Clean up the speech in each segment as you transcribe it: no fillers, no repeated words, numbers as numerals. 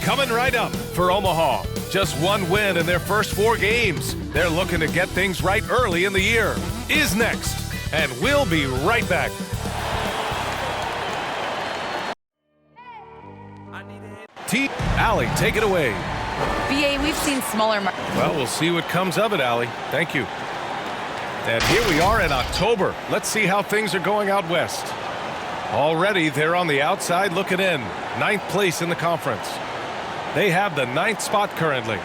Coming right up for Omaha. Just one win in their first 4 games. They're looking to get things right early in the year. Is next, and we'll be right back. Allie, take it away. BA, we've seen smaller. Well, we'll see what comes of it, Allie. Thank you. And here we are in October. Let's see how things are going out west. Already, they're on the outside looking in. 9th place in the conference. They have the 9th spot currently.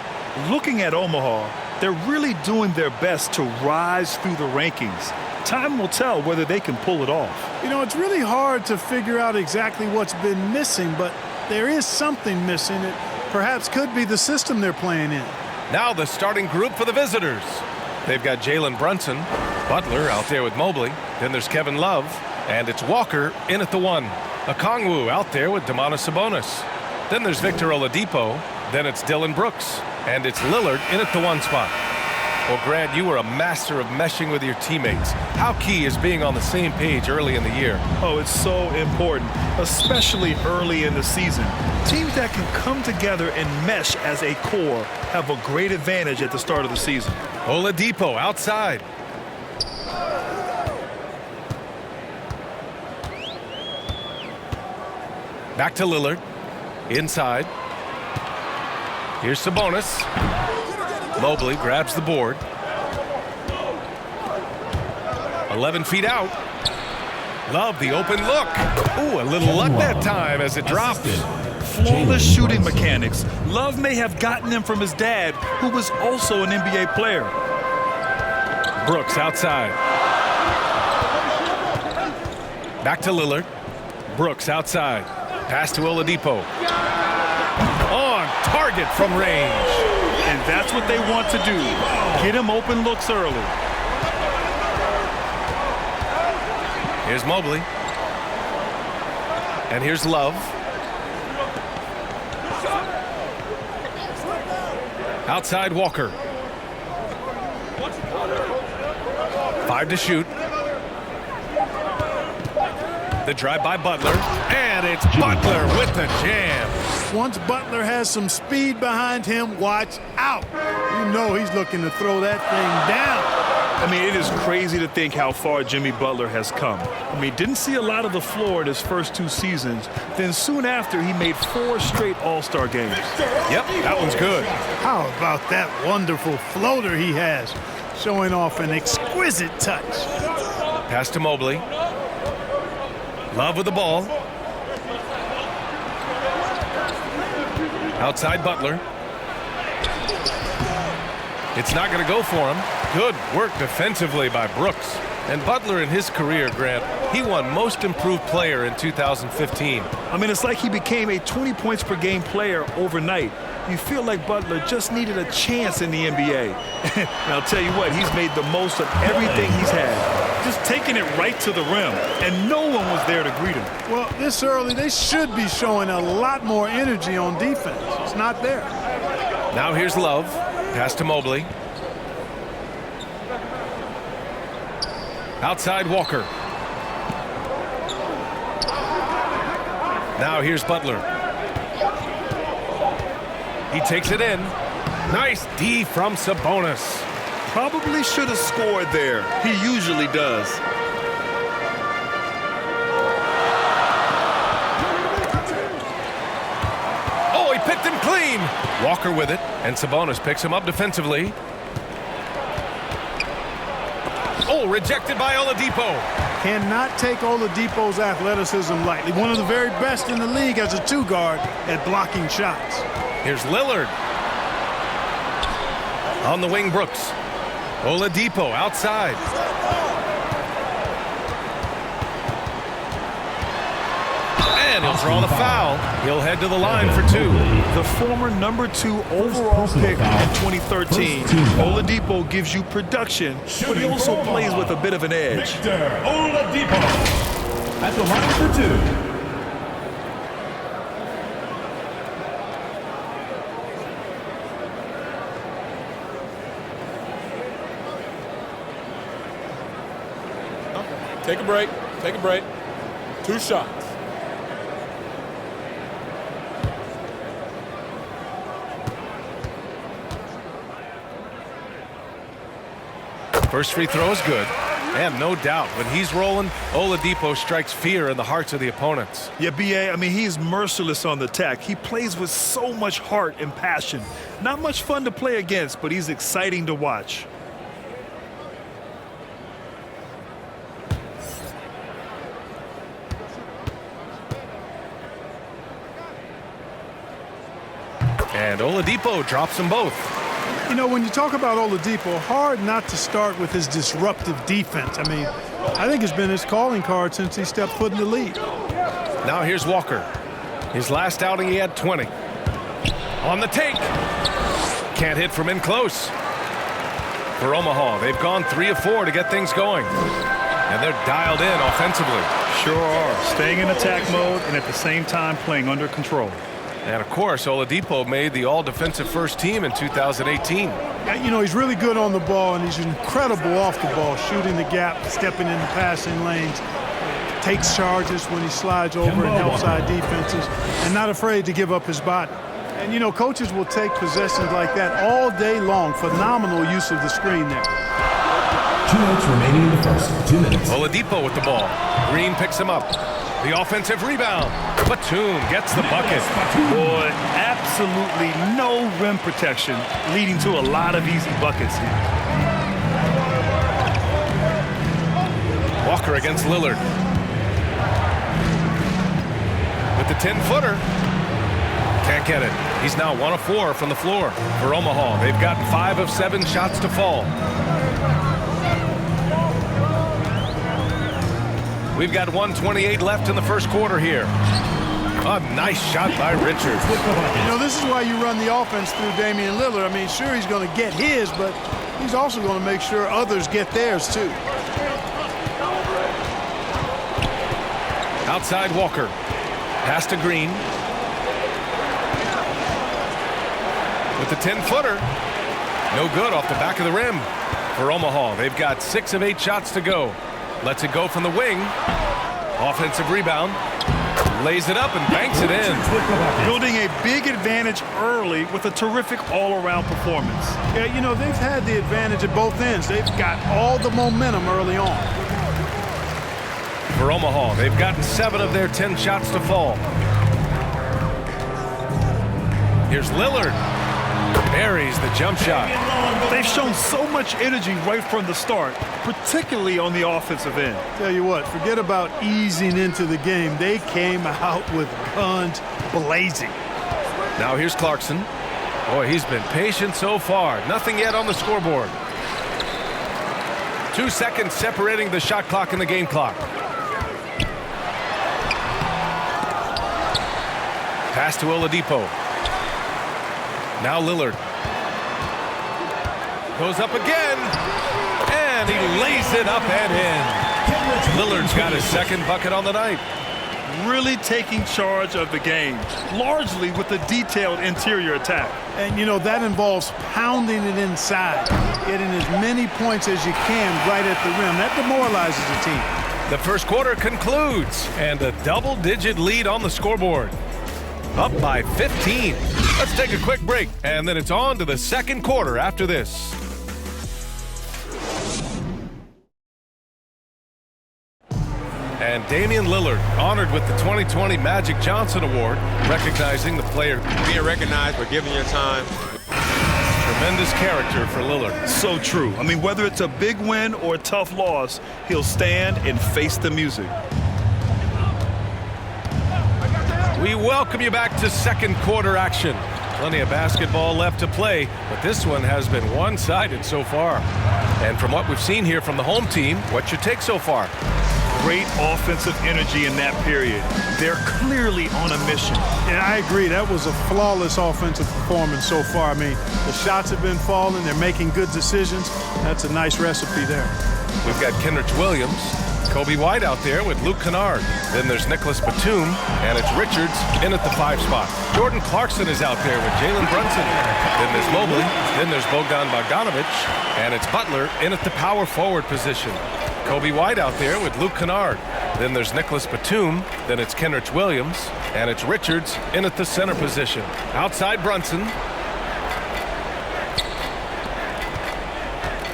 Looking at Omaha, they're really doing their best to rise through the rankings. Time will tell whether they can pull it off. You know, it's really hard to figure out exactly what's been missing, but there is something missing. It perhaps could be the system they're playing in. Now the starting group for the visitors. They've got Jalen Brunson, Butler out there with Mobley. Then there's Kevin Love, and it's Walker in at the 1. Okongwu out there with Domantas Sabonis. Then there's Victor Oladipo. Then it's Dylan Brooks, and it's Lillard in at the 1 spot. Well, Grant, you were a master of meshing with your teammates. How key is being on the same page early in the year? Oh, it's so important, especially early in the season. Teams that can come together and mesh as a core have a great advantage at the start of the season. Oladipo outside. Back to Lillard. Inside. Here's Sabonis. Mobley grabs the board. 11 feet out. Love the open look. Ooh, a little luck that time as it drops. Flawless shooting mechanics. Love may have gotten them from his dad, who was also an NBA player. Brooks outside. Back to Lillard. Brooks outside. Pass to Oladipo. On target from range. And that's what they want to do. Get him open looks early. Here's Mobley. And here's Love. Outside Walker. 5 to shoot. The drive by Butler. And it's Butler with the jam. Once Butler has some speed behind him, watch out. You know he's looking to throw that thing down. I mean, it is crazy to think how far Jimmy Butler has come. I mean, didn't see a lot of the floor in his first 2 seasons. Then soon after, he made 4 straight All-Star games. Yep, that one's good. How about that wonderful floater he has, showing off an exquisite touch. Pass to Mobley. Love with the ball. Outside Butler. It's not going to go for him. Good work defensively by Brooks. And Butler in his career, Grant, he won Most Improved Player in 2015. I mean, it's like he became a 20 points per game player overnight. You feel like Butler just needed a chance in the NBA. And I'll tell you what, he's made the most of everything he's had. Just taking it right to the rim, and no one was there to greet him. Well, this early, they should be showing a lot more energy on defense. It's not there. Now here's Love. Pass to Mobley. Outside Walker. Now here's Butler. He takes it in. Nice D from Sabonis. Probably should have scored there. He usually does. Oh, he picked him clean. Walker with it, and Sabonis picks him up defensively. Oh, rejected by Oladipo. Cannot take Oladipo's athleticism lightly. One of the very best in the league as a 2-guard at blocking shots. Here's Lillard. On the wing, Brooks. Oladipo outside. And he'll draw the foul. He'll head to the line for 2. The former number 2 overall pick in 2013, Oladipo gives you production, but he also plays with a bit of an edge. Victor Oladipo at the line for 2. Take a break. Take a break. 2 shots. First free throw is good. And no doubt, when he's rolling, Oladipo strikes fear in the hearts of the opponents. Yeah, B.A., I mean, he's merciless on the attack. He plays with so much heart and passion. Not much fun to play against, but he's exciting to watch. And Oladipo drops them both. You know, when you talk about Oladipo, hard not to start with his disruptive defense. I mean, I think it's been his calling card since he stepped foot in the league. Now here's Walker. His last outing, he had 20. On the take. Can't hit from in close. For Omaha, they've gone 3 of 4 to get things going. And they're dialed in offensively. Sure are. Staying in attack mode and at the same time playing under control. And, of course, Oladipo made the all-defensive first team in 2018. You know, he's really good on the ball, and he's incredible off the ball, shooting the gap, stepping into passing lanes, takes charges when he slides over and helps side defenses, and not afraid to give up his body. And, you know, coaches will take possessions like that all day long. Phenomenal use of the screen there. 2 minutes remaining in the first. 2 minutes. Oladipo with the ball. Green picks him up. The offensive rebound. Batum gets the bucket. Boy, absolutely no rim protection, leading to a lot of easy buckets here. Walker against Lillard. With the 10-footer. Can't get it. He's now 1 of 4 from the floor. For Omaha, they've gotten 5 of 7 shots to fall. We've got 1:28 left in the first quarter here. A nice shot by Richards. You know, this is why you run the offense through Damian Lillard. I mean, sure, he's going to get his, but he's also going to make sure others get theirs, too. Outside Walker. Pass to Green. With the 10-footer. No good off the back of the rim. For Omaha, they've got 6 of 8 shots to go. Lets it go from the wing. Offensive rebound. Lays it up and banks it in. Building a big advantage early with a terrific all-around performance. Yeah, you know, they've had the advantage at both ends. They've got all the momentum early on. For Omaha, they've gotten 7 of their 10 shots to fall. Here's Lillard. Buries the jump shot. They've shown so much energy right from the start, particularly on the offensive end. Tell you what, forget about easing into the game. They came out with guns blazing. Now here's Clarkson. Boy, he's been patient so far. Nothing yet on the scoreboard. 2 seconds separating the shot clock and the game clock. Pass to Oladipo. Now Lillard. Goes up again. And he lays it up and in. Lillard's got his second bucket on the night. Really taking charge of the game, largely with a detailed interior attack. And, you know, that involves pounding it inside, getting as many points as you can right at the rim. That demoralizes the team. The first quarter concludes, and a double-digit lead on the scoreboard. Up by 15. Let's take a quick break, and then it's on to the second quarter after this. And Damian Lillard honored with the 2020 Magic Johnson Award, recognizing the player. Being recognized for giving your time. Tremendous character for Lillard. So true. I mean, whether it's a big win or a tough loss, he'll stand and face the music. We welcome you back to second quarter action. Plenty of basketball left to play, but this one has been one-sided so far. And from what we've seen here from the home team, what's your take so far? Great offensive energy in that period. They're clearly on a mission. And I agree, that was a flawless offensive performance so far. I mean, the shots have been falling, they're making good decisions. That's a nice recipe there. We've got Kenrich Williams, Kobe White out there with Luke Kennard. Then there's Nicholas Batum, and it's Richards in at the 5 spot. Jordan Clarkson is out there with Jalen Brunson. Then there's Mobley. Then there's Bogdan Bogdanovic, and it's Butler in at the power forward position. Kobe White out there with Luke Kennard. Then there's Nicholas Batum. Then it's Kenrich Williams, and it's Richards in at the center position. Outside Brunson.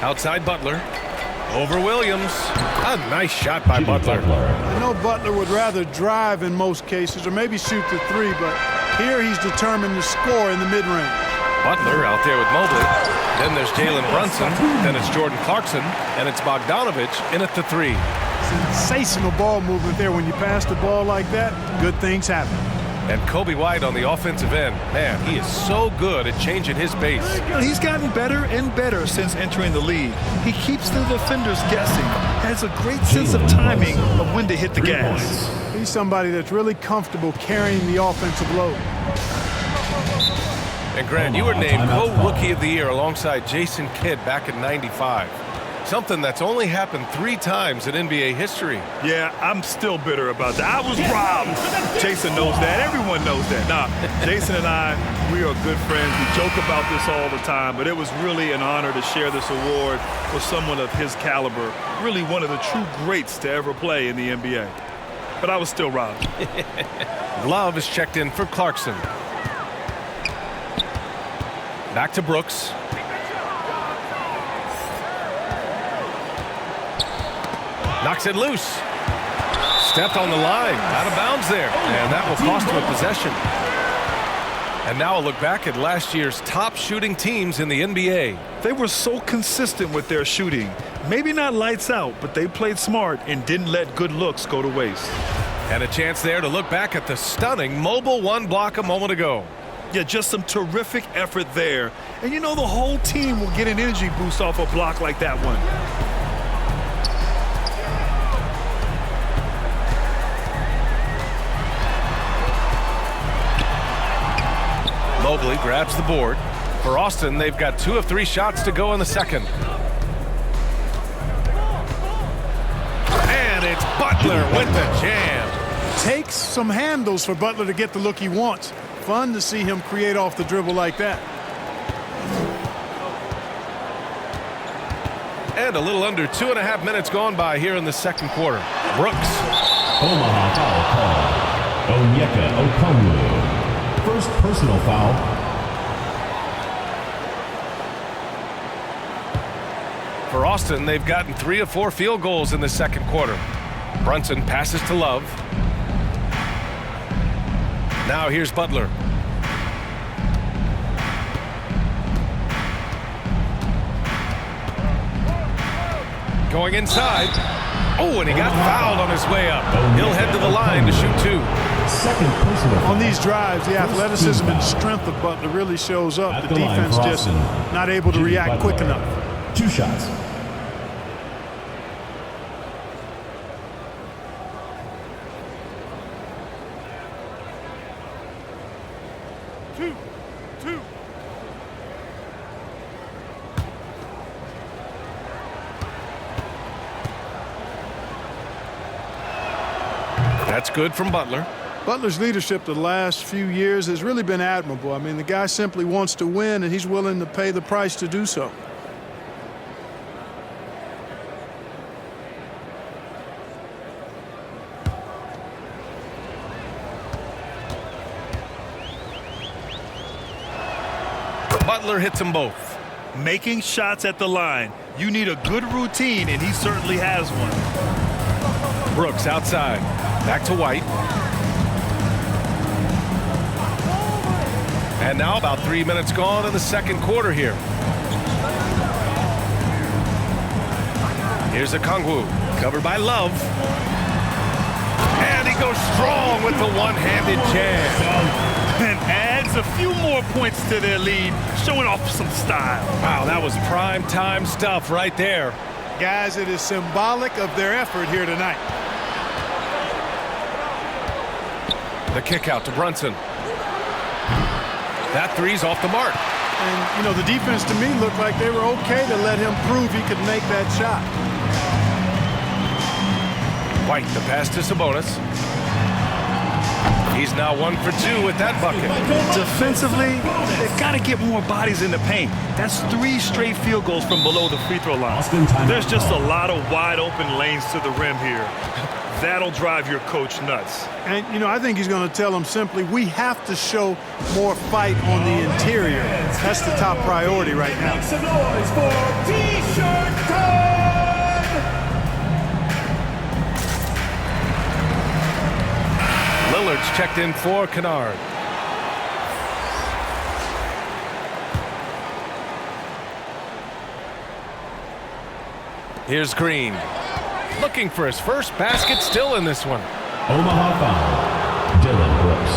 Outside Butler. Over Williams. A nice shot by Butler. I know Butler would rather drive in most cases or maybe shoot the three, but here he's determined to score in the mid-range. Butler out there with Mobley. Then there's Jalen Brunson. Then it's Jordan Clarkson. And it's Bogdanovich in at the three. Sensational ball movement there. When you pass the ball like that, good things happen. And Kobe White on the offensive end. Man, he is so good at changing his pace. He's gotten better and better since entering the league. He keeps the defenders guessing, has a great sense of timing of when to hit the gas. He's somebody that's really comfortable carrying the offensive load. And Grant, you were named co-rookie of the year alongside Jason Kidd back in '95. Something that's only happened 3 times in NBA history. Yeah, I'm still bitter about that. I was robbed. Jason knows that. Everyone knows that. Nah, Jason and I, we are good friends. We joke about this all the time, but it was really an honor to share this award with someone of his caliber. Really one of the true greats to ever play in the NBA. But I was still robbed. Love is checked in for Clarkson. Back to Brooks. Knocks it loose. Stepped on the line. Out of bounds there. And that will cost him a possession. And now a look back at last year's top shooting teams in the NBA. They were so consistent with their shooting. Maybe not lights out, but they played smart and didn't let good looks go to waste. And a chance there to look back at the stunning mobile one block a moment ago. Yeah, just some terrific effort there. And you know the whole team will get an energy boost off a block like that one. Mobley grabs the board. For Austin, they've got 2 of 3 shots to go in the second. And it's Butler with the jam. Takes some handles for Butler to get the look he wants. Fun to see him create off the dribble like that. And a little under 2.5 minutes gone by here in the second quarter. Brooks. Omaha foul call. Onyeka Okongwu. First personal foul. For Austin, they've gotten 3 of 4 field goals in the second quarter. Brunson passes to Love. Now here's Butler. Going inside. Oh, and he got fouled on his way up. He'll head to the line to shoot 2. Second personal foul. On these drives, the athleticism and strength of Butler really shows up. The defense just not able to react quick enough. 2 shots. Two. That's good from Butler. Butler's leadership the last few years has really been admirable. I mean, the guy simply wants to win, and he's willing to pay the price to do so. Butler hits them both. Making shots at the line. You need a good routine, and he certainly has one. Brooks outside. Back to White. And now about 3 minutes gone in the second quarter here. Here's Okongwu, covered by Love. And he goes strong with the one-handed jam. And adds a few more points to their lead, showing off some style. Wow, that was prime time stuff right there. Guys, it is symbolic of their effort here tonight. The kick out to Brunson. That three's off the mark. And, you know, the defense to me looked like they were okay to let him prove he could make that shot. White, the pass to Sabonis. He's now 1 for 2 with that bucket. Defensively, they've got to get more bodies in the paint. That's 3 straight field goals from below the free throw line. There's just a lot of wide open lanes to the rim here. That'll drive your coach nuts. And, you know, I think he's going to tell them simply, we have to show more fight on the interior. That's the top priority right now. Make some noise for T-shirt time! Lillard's checked in for Kennard. Here's Green. Looking for his first basket, still in this one. Omaha foul. Dylan Brooks.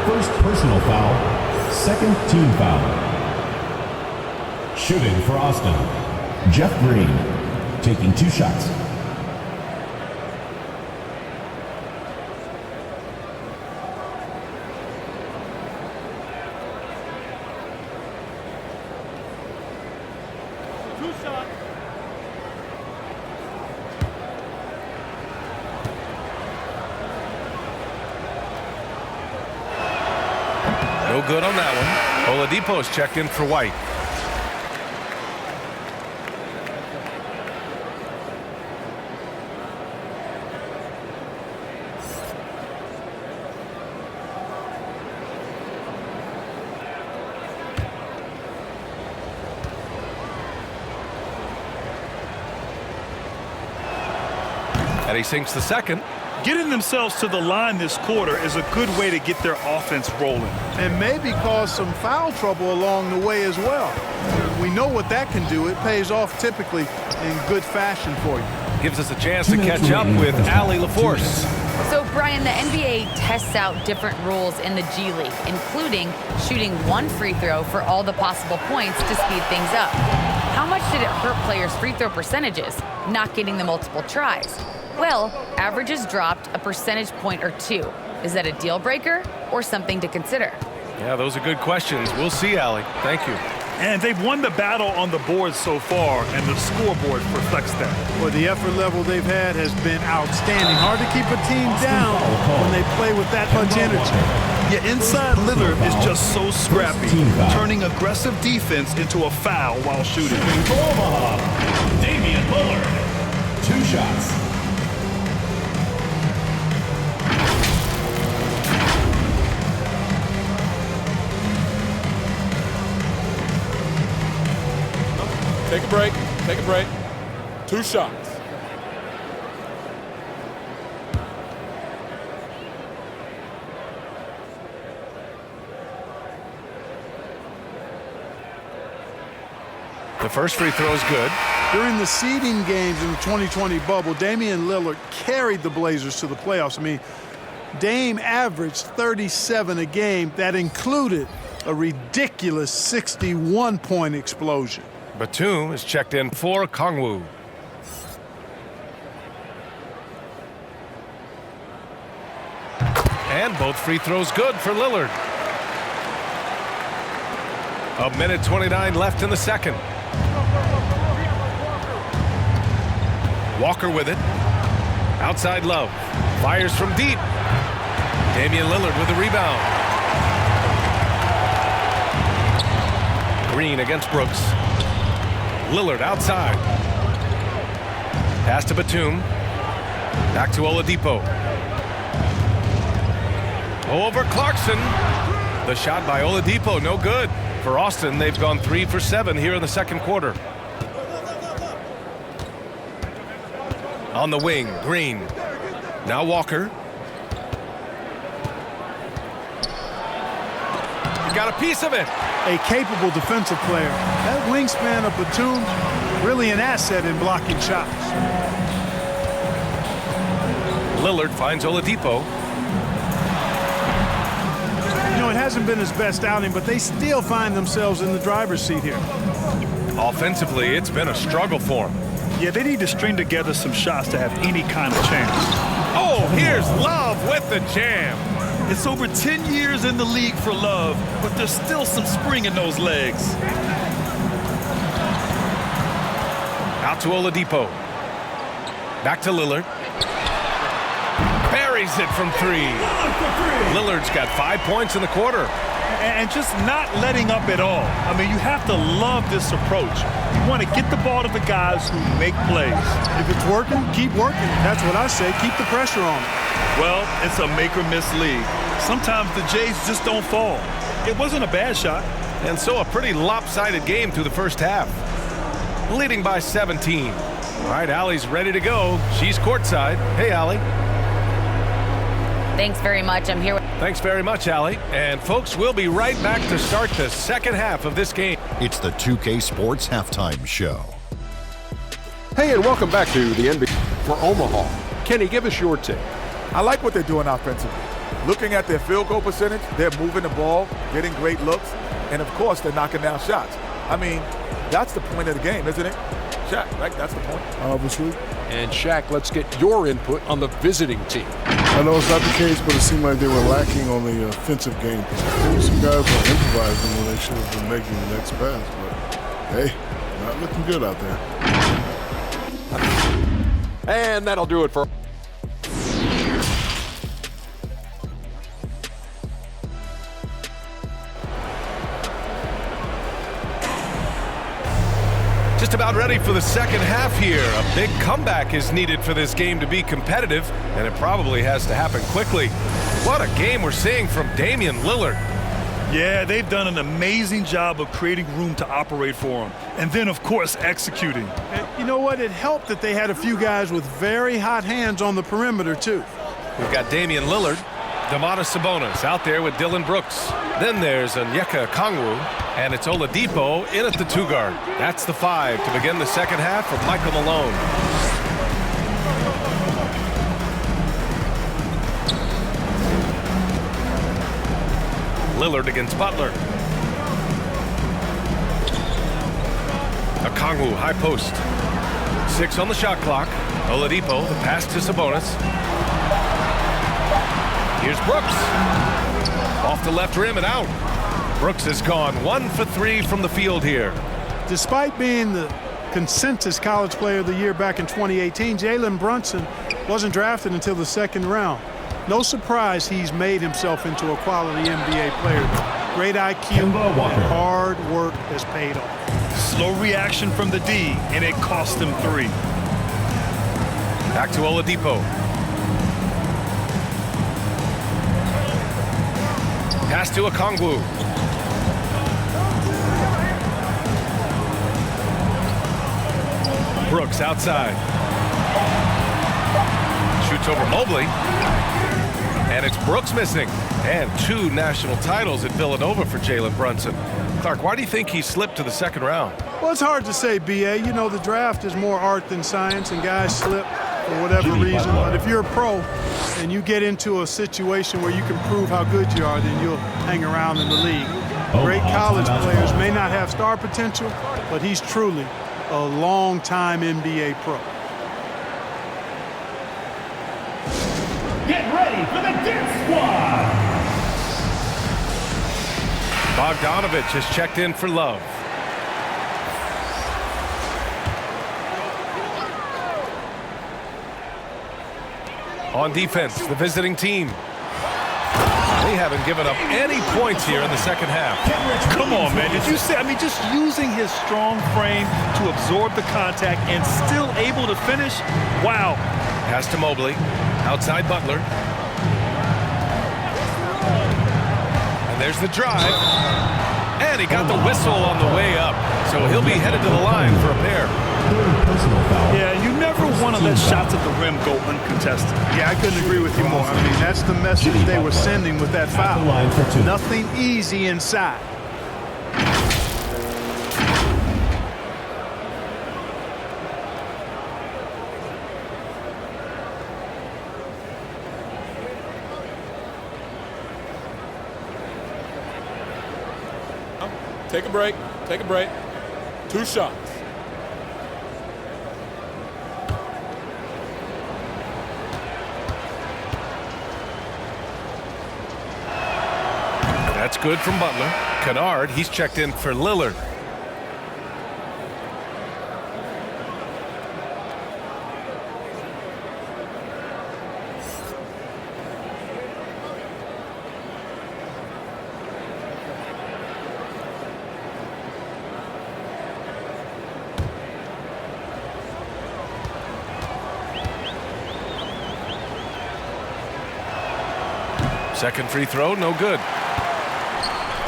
First personal foul. Second team foul. Shooting for Austin. Jeff Green. Taking 2 shots. No good on that one. Oladipo's checked in for White. And he sinks the second. Getting themselves to the line this quarter is a good way to get their offense rolling. And maybe cause some foul trouble along the way as well. We know what that can do. It pays off typically in good fashion for you. Gives us a chance to catch up with Allie LaForce. So, Brian, the NBA tests out different rules in the G League, including shooting 1 free throw for all the possible points to speed things up. How much did it hurt players' free throw percentages, not getting the multiple tries? Well, averages dropped a percentage point or 2. Is that a deal breaker or something to consider? Yeah, those are good questions. We'll see, Allie. Thank you. And they've won the battle on the board so far, and the scoreboard reflects that. Well, the effort level they've had has been outstanding. Hard to keep a team down when they play with that much energy. Yeah, inside Lillard is just so scrappy, turning aggressive defense into a foul while shooting. For Omaha, Damian Lillard. 2 shots. Take a break. Take a break. 2 shots. The first free throw is good. During the seeding games in the 2020 bubble, Damian Lillard carried the Blazers to the playoffs. I mean, Dame averaged 37 a game. That included a ridiculous 61-point explosion. Batum is checked in for Kongwu. And both free throws good for Lillard. 1:29 left in the second. Walker with it. Outside Love. Fires from deep. Damian Lillard with the rebound. Green against Brooks. Lillard outside. Pass to Batum. Back to Oladipo. Over Clarkson. The shot by Oladipo, no good. For Austin, they've gone 3 for 7 here in the second quarter. On the wing, Green. Now Walker. He got a piece of it. A capable defensive player. That wingspan of Batum, really an asset in blocking shots. Lillard finds Oladipo. You know, it hasn't been his best outing, but they still find themselves in the driver's seat here. Offensively, it's been a struggle for him. Yeah, they need to string together some shots to have any kind of chance. Oh, here's Love with the jam. It's over 10 years in the league for Love, but there's still some spring in those legs. Out to Oladipo. Back to Lillard. Buries it from 3. Lillard's got 5 points in the quarter. And just not letting up at all. I mean, you have to love this approach. You want to get the ball to the guys who make plays. If it's working, keep working. That's what I say. Keep the pressure on. Well, it's a make-or-miss league. Sometimes the Jays just don't fall. It wasn't a bad shot. And so a pretty lopsided game through the first half. Leading by 17. All right, Allie's ready to go. She's courtside. Hey, Allie. Thanks very much. I'm here with... Thanks very much, Allie. And folks, we'll be right back to start the second half of this game. It's the 2K Sports Halftime Show. Hey, and welcome back to the NBA for Omaha. Kenny, give us your take. I like what they're doing offensively. Looking at their field goal percentage, they're moving the ball, getting great looks, and of course, they're knocking down shots. I mean, that's the point of the game, isn't it? Shaq, right? That's the point. Obviously. And Shaq, let's get your input on the visiting team. I know it's not the case, but it seemed like they were lacking on the offensive game plan. There were some guys who were improvising when they should have been making the next pass, but hey, not looking good out there. And that'll do it for... Just about ready for the second half here. A big comeback is needed for this game to be competitive, and it probably has to happen quickly. What a game we're seeing from Damian Lillard. Yeah, they've done an amazing job of creating room to operate for him. And then, of course, executing. And you know what? It helped that they had a few guys with very hot hands on the perimeter, too. We've got Damian Lillard, Sabonis out there with Dylan Brooks. Then there's Onyeka Okongwu, and it's Oladipo in at the 2 guard. That's the 5 to begin the second half for Michael Malone. Lillard against Butler. Okongwu, high post. 6 on the shot clock. Oladipo, the pass to Sabonis. Here's Brooks. Off the left rim and out. Brooks has gone 1 for 3 from the field here. Despite being the consensus college player of the year back in 2018, Jalen Brunson wasn't drafted until the second round. No surprise he's made himself into a quality NBA player. Great IQ and hard work has paid off. Slow reaction from the D, and it cost him 3. Back to Oladipo. Pass to Okongwu. Brooks outside. Shoots over Mobley. And it's Brooks missing. And 2 national titles at Villanova for Jalen Brunson. Clark, why do you think he slipped to the second round? Well, it's hard to say, B.A. You know, the draft is more art than science, and guys slip for whatever reason. But if you're a pro and you get into a situation where you can prove how good you are, then you'll hang around in the league. Great college players may not have star potential, but he's truly a long-time NBA pro. Get ready for the Dance Squad! Bogdanovich has checked in for Love. On defense, the visiting team. They haven't given up any points here in the second half. Come on, man. Did you see? I mean, just using his strong frame to absorb the contact and still able to finish. Wow. Pass to Mobley. Outside Butler. And there's the drive. And he got the whistle on the way up. So he'll be headed to the line for a pair. Yeah, you never want to let shots at the rim go uncontested. Yeah, I couldn't agree with you more. I mean, that's the message they were sending with that foul. Nothing easy inside. Take a break. Take a break. 2 shots. That's good from Butler. Kennard, he's checked in for Lillard. Second free throw, no good.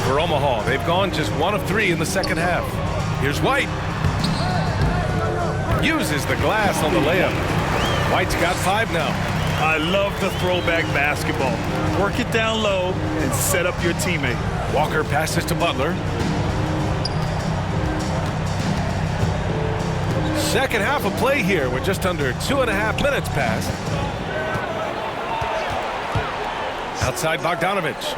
For Omaha, they've gone just 1 of 3 in the second half. Here's White. Uses the glass on the layup. White's got 5 now. I love the throwback basketball. Work it down low and set up your teammate. Walker passes to Butler. Second half of play here with just under 2.5 minutes passed. Outside Bogdanovich.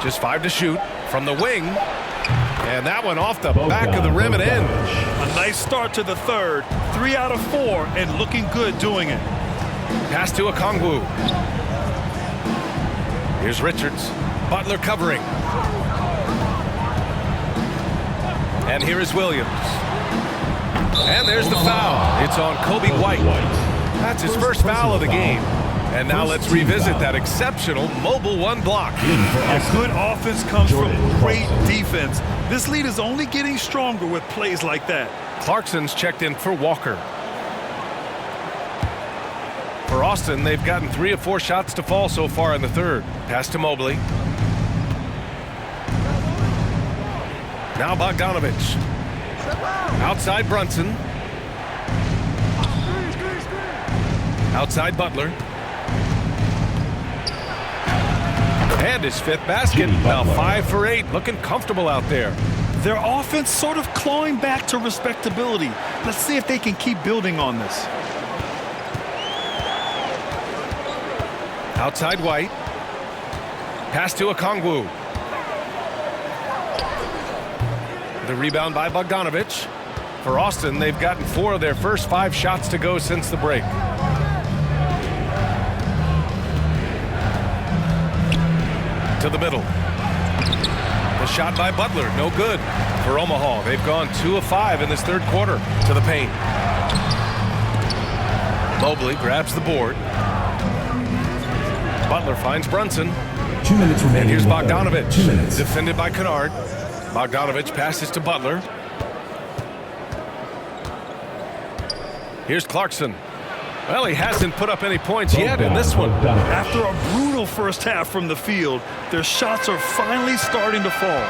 Just 5 to shoot from the wing. And that one off the back of the rim and in. A nice start to the third. 3 out of 4 and looking good doing it. Pass to Okongwu. Here's Richards. Butler covering. And here is Williams. And there's the foul. It's on Kobe White. That's his first foul of the game. And now let's revisit that exceptional mobile one block. A good offense comes from great defense. This lead is only getting stronger with plays like that. Clarkson's checked in for Walker. For Austin, they've gotten 3 of 4 shots to fall so far in the third. Pass to Mobley. Now Bogdanovich. Outside Brunson. Outside Butler. And his 5th basket. Now 5 for 8. Looking comfortable out there. Their offense sort of clawing back to respectability. Let's see if they can keep building on this. Outside White. Pass to Okongwu. The rebound by Bogdanovich. For Austin, they've gotten 4 of their first 5 shots to go since the break. To the middle. The shot by Butler, no good. For Omaha, they've gone 2 of 5 in this third quarter. To the paint. Mobley grabs the board. Butler finds Brunson. 2 minutes remaining. And here's Bogdanovich. 2 minutes. Defended by Kennard. Bogdanovich passes to Butler. Here's Clarkson. Well, he hasn't put up any points yet in this one. After a brutal first half from the field, their shots are finally starting to fall.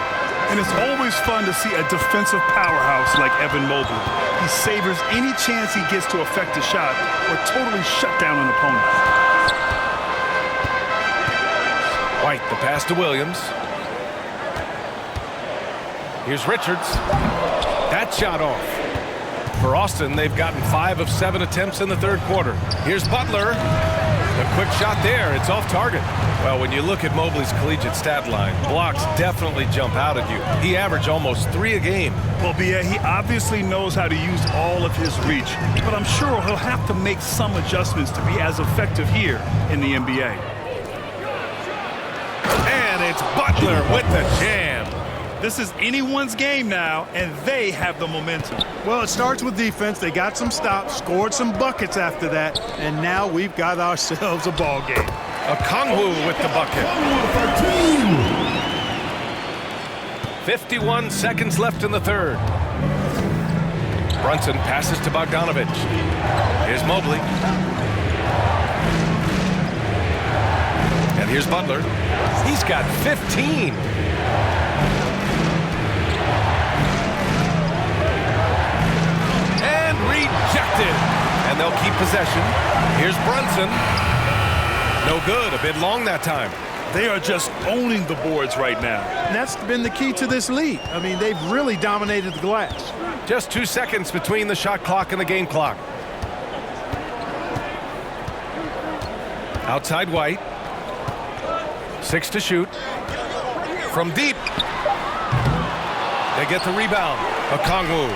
And it's always fun to see a defensive powerhouse like Evan Mobley. He savors any chance he gets to affect a shot or totally shut down an opponent. White, the pass to Williams. Here's Richards. That shot off. For Austin, they've gotten 5 of 7 attempts in the third quarter. Here's Butler. A quick shot there. It's off target. Well, when you look at Mobley's collegiate stat line, blocks definitely jump out at you. He averaged almost 3 a game. Well, B.A., he obviously knows how to use all of his reach, but I'm sure he'll have to make some adjustments to be as effective here in the NBA. And it's Butler with the jam. This is anyone's game now, and they have the momentum. Well, it starts with defense. They got some stops, scored some buckets after that, and now we've got ourselves a ball game. Okongwu with the bucket. 51 seconds left in the third. Brunson passes to Bogdanovich. Here's Mobley. And here's Butler. He's got 15. Rejected. And they'll keep possession. Here's Brunson. No good. A bit long that time. They are just owning the boards right now. And that's been the key to this lead. I mean, they've really dominated the glass. Just 2 seconds between the shot clock and the game clock. Outside White. 6 to shoot. From deep. They get the rebound. Okongwu.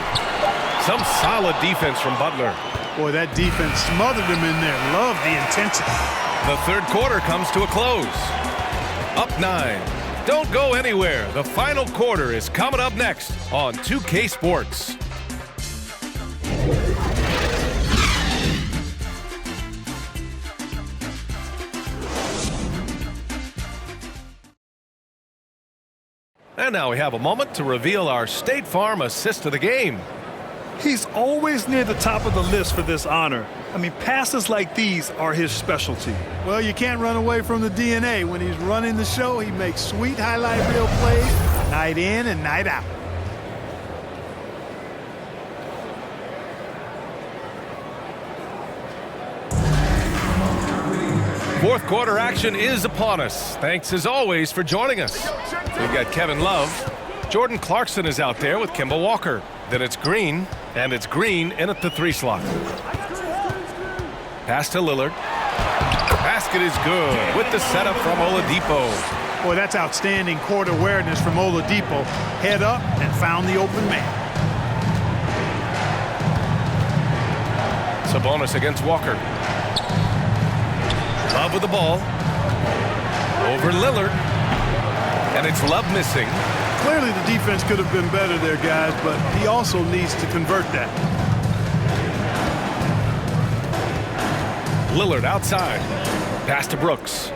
Some solid defense from Butler. Boy, that defense smothered him in there. Love the intensity. The third quarter comes to a close. Up 9. Don't go anywhere. The final quarter is coming up next on 2K Sports. And now we have a moment to reveal our State Farm assist of the game. He's always near the top of the list for this honor. I mean, passes like these are his specialty. Well, you can't run away from the DNA. When he's running the show, he makes sweet highlight reel plays night in and night out. Fourth quarter action is upon us. Thanks as always for joining us. We've got Kevin Love. Jordan Clarkson is out there with Kemba Walker. Then it's Green, and it's Green in at the 3 slot. Pass to Lillard. Basket is good with the setup from Oladipo. Boy, that's outstanding court awareness from Oladipo. Head up and found the open man. Sabonis against Walker. Love with the ball. Over Lillard. And it's Love missing. Clearly the defense could have been better there, guys, but he also needs to convert that. Lillard outside. Pass to Brooks.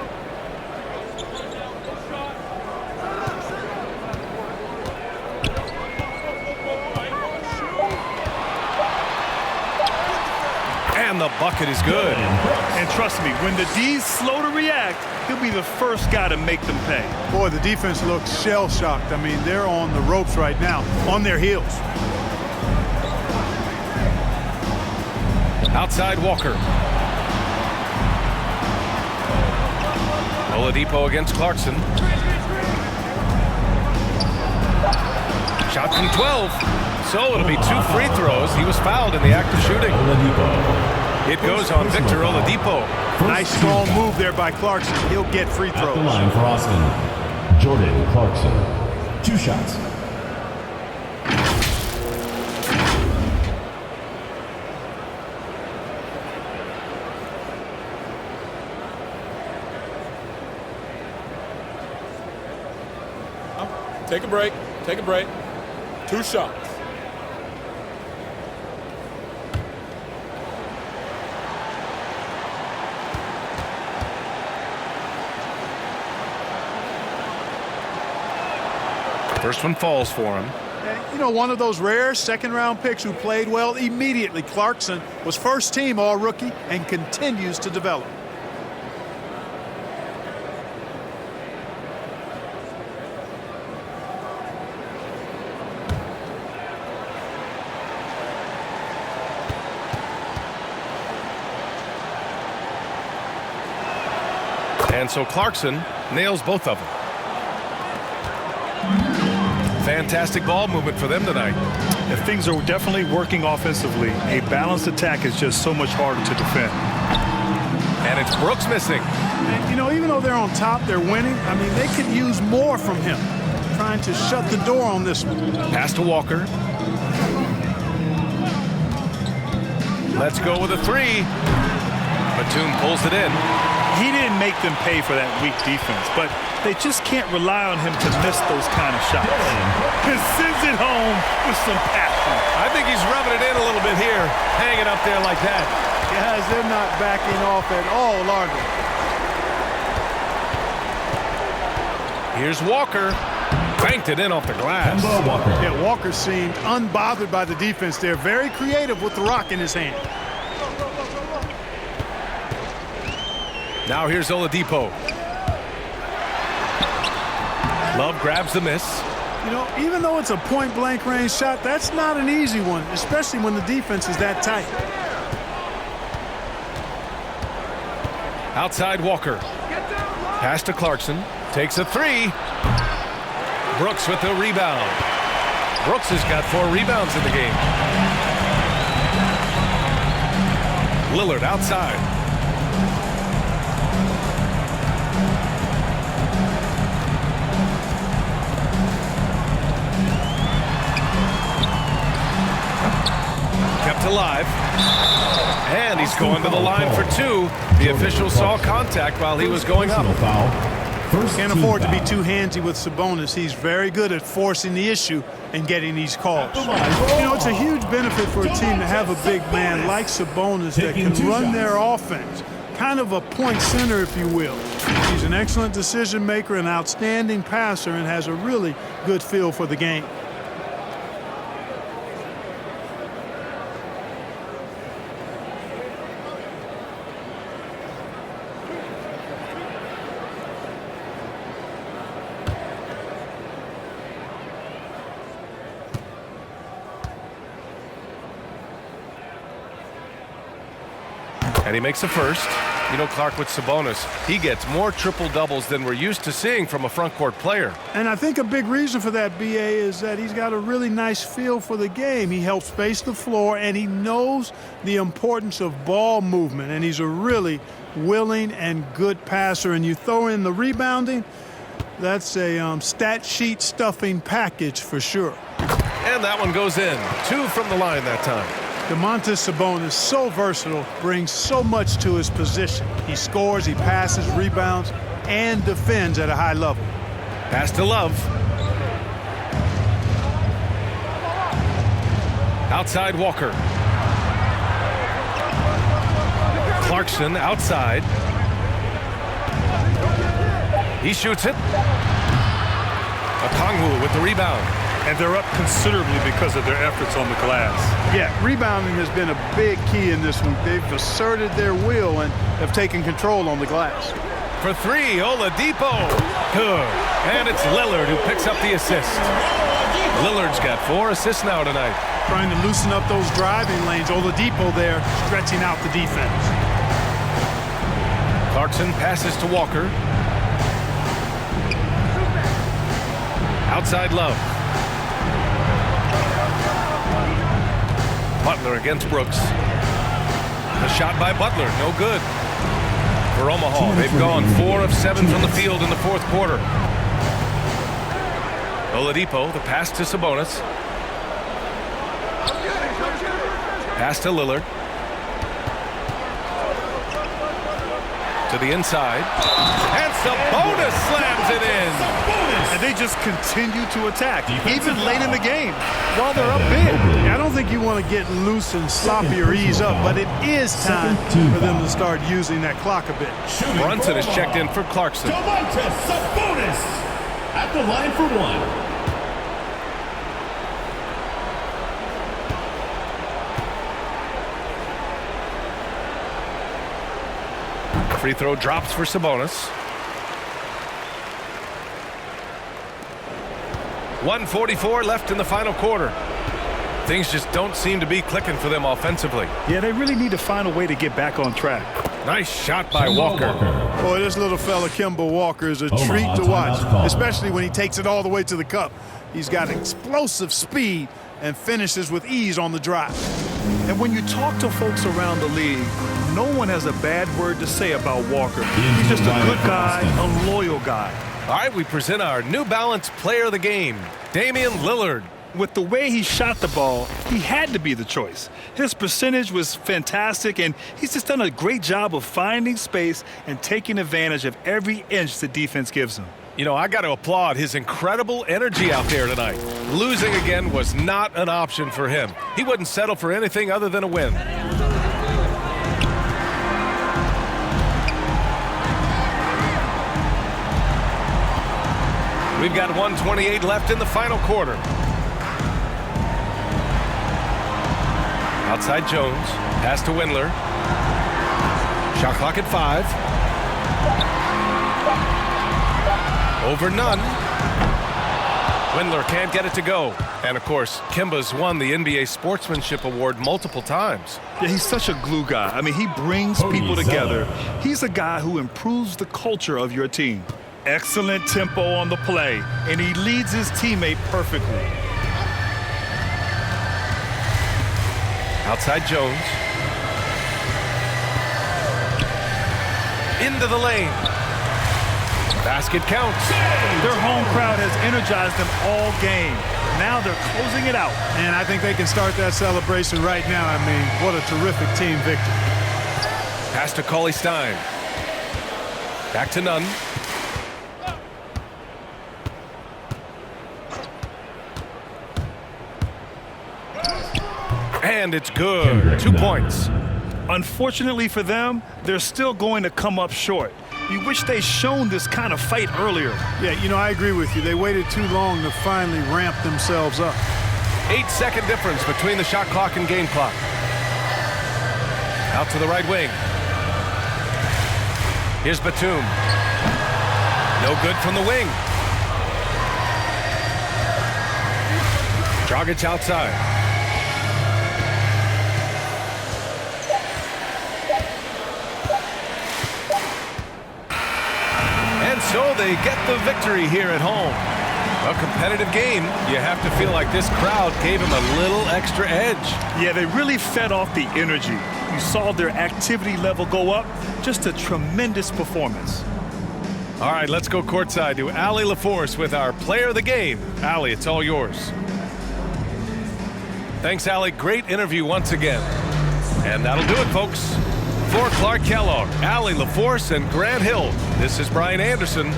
And the bucket is good. And trust me, when the D's slow to react, he'll be the first guy to make them pay. Boy, the defense looks shell-shocked. I mean, they're on the ropes right now, on their heels. Outside Walker. Oladipo against Clarkson. Shot from 12. So it'll be 2 free throws. He was fouled in the act of shooting. It goes on Victor Oladipo. Nice strong move there by Clarkson. He'll get free throws. At the line for Austin, Jordan Clarkson. 2 shots. Take a break. Take a break. 2 shots. First one falls for him. You know, one of those rare second-round picks who played well immediately. Clarkson was first-team All-Rookie and continues to develop. And so Clarkson nails both of them. Fantastic ball movement for them tonight. If things are definitely working offensively, a balanced attack is just so much harder to defend. And it's Brooks missing. And, you know, even though they're on top, they're winning. I mean, they could use more from him. Trying to shut the door on this one. Pass to Walker. Let's go with a 3. Batum pulls it in. He didn't make them pay for that weak defense, but they just can't rely on him to miss those kind of shots. He sends it home with some passion. I think he's rubbing it in a little bit here, hanging up there like that. Guys, they're not backing off at all, are they? Here's Walker. Banked it in off the glass. Walker. Yeah, Walker seemed unbothered by the defense there. Very creative with the rock in his hand. Now here's Oladipo. Love grabs the miss. You know, even though it's a point-blank range shot, that's not an easy one, especially when the defense is that tight. Outside Walker. Pass to Clarkson. Takes a 3. Brooks with the rebound. Brooks has got 4 rebounds in the game. Lillard outside. Kept alive. And he's going to the line for 2. The official saw contact while he was going up. Can't afford to be too handsy with Sabonis. He's very good at forcing the issue and getting these calls. You know, it's a huge benefit for a team to have a big man like Sabonis that can run their offense. Kind of a point center, if you will. He's an excellent decision maker, an outstanding passer, and has a really good feel for the game. And he makes the first. You know, Clark, with Sabonis, he gets more triple-doubles than we're used to seeing from a front-court player. And I think a big reason for that, BA, is that he's got a really nice feel for the game. He helps space the floor, and he knows the importance of ball movement, and he's a really willing and good passer. And you throw in the rebounding, that's a stat sheet stuffing package for sure. And that one goes in. 2 from the line that time. Domantas Sabonis, so versatile, brings so much to his position. He scores, he passes, rebounds, and defends at a high level. Pass to Love. Outside Walker. Clarkson outside. He shoots it. Okongwu with the rebound. And they're up considerably because of their efforts on the glass. Yeah, rebounding has been a big key in this one. They've asserted their will and have taken control on the glass. For 3, Oladipo. Good. And it's Lillard who picks up the assist. Lillard's got 4 assists now tonight. Trying to loosen up those driving lanes. Oladipo there stretching out the defense. Clarkson passes to Walker. Outside Love. Butler against Brooks. A shot by Butler, no good. For Omaha, they've gone 4 of 7 from the field in the 4th quarter. Oladipo, the pass to Sabonis. Pass to Lillard. To the inside. And Sabonis slams it in. And they just continue to attack, even late in the game, while they're up big. Yeah, I don't think you want to get loose and sloppy or ease up, but it is time for them to start using that clock a bit. Brunson is checked in for Clarkson. Domantas Sabonis at the line for 1. Free throw drops for Sabonis. 1:44 left in the final quarter. Things just don't seem to be clicking for them offensively. Yeah, they really need to find a way to get back on track. Nice shot by Walker. Boy, this little fella, Kemba Walker, is a treat to watch, especially when he takes it all the way to the cup. He's got explosive speed and finishes with ease on the drive. And when you talk to folks around the league, no one has a bad word to say about Walker. He's just a good guy, a loyal guy. All right, we present our New Balance Player of the Game, Damian Lillard. With the way he shot the ball, he had to be the choice. His percentage was fantastic, and he's just done a great job of finding space and taking advantage of every inch the defense gives him. You know, I got to applaud his incredible energy out there tonight. Losing again was not an option for him. He wouldn't settle for anything other than a win. We've got 1:28 left in the final quarter. Outside Jones. Pass to Windler. Shot clock at 5. Over none. Windler can't get it to go. And, of course, Kemba's won the NBA Sportsmanship Award multiple times. Yeah, he's such a glue guy. I mean, he brings people together. He's a guy who improves the culture of your team. Excellent tempo on the play, and he leads his teammate perfectly. Outside Jones. Into the lane. Basket counts. Their home crowd has energized them all game. Now they're closing it out. And I think they can start that celebration right now. I mean, what a terrific team victory. Pass to Cauley-Stein. Back to Nunn. And it's good. 2 points. Unfortunately for them, they're still going to come up short. You wish they'd shown this kind of fight earlier. Yeah, you know, I agree with you. They waited too long to finally ramp themselves up. 8-second difference between the shot clock and game clock. Out to the right wing. Here's Batum. No good from the wing. Dragic outside. And so they get the victory here at home. A competitive game. You have to feel like this crowd gave them a little extra edge. Yeah, they really fed off the energy. You saw their activity level go up. Just a tremendous performance. All right, let's go courtside to Allie LaForce with our player of the game. Allie, it's all yours. Thanks, Allie. Great interview once again. And that'll do it, folks. For Clark Kellogg, Allie LaForce, and Grant Hill, this is Brian Anderson.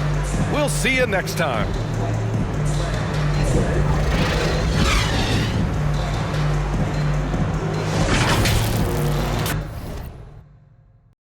We'll see you next time.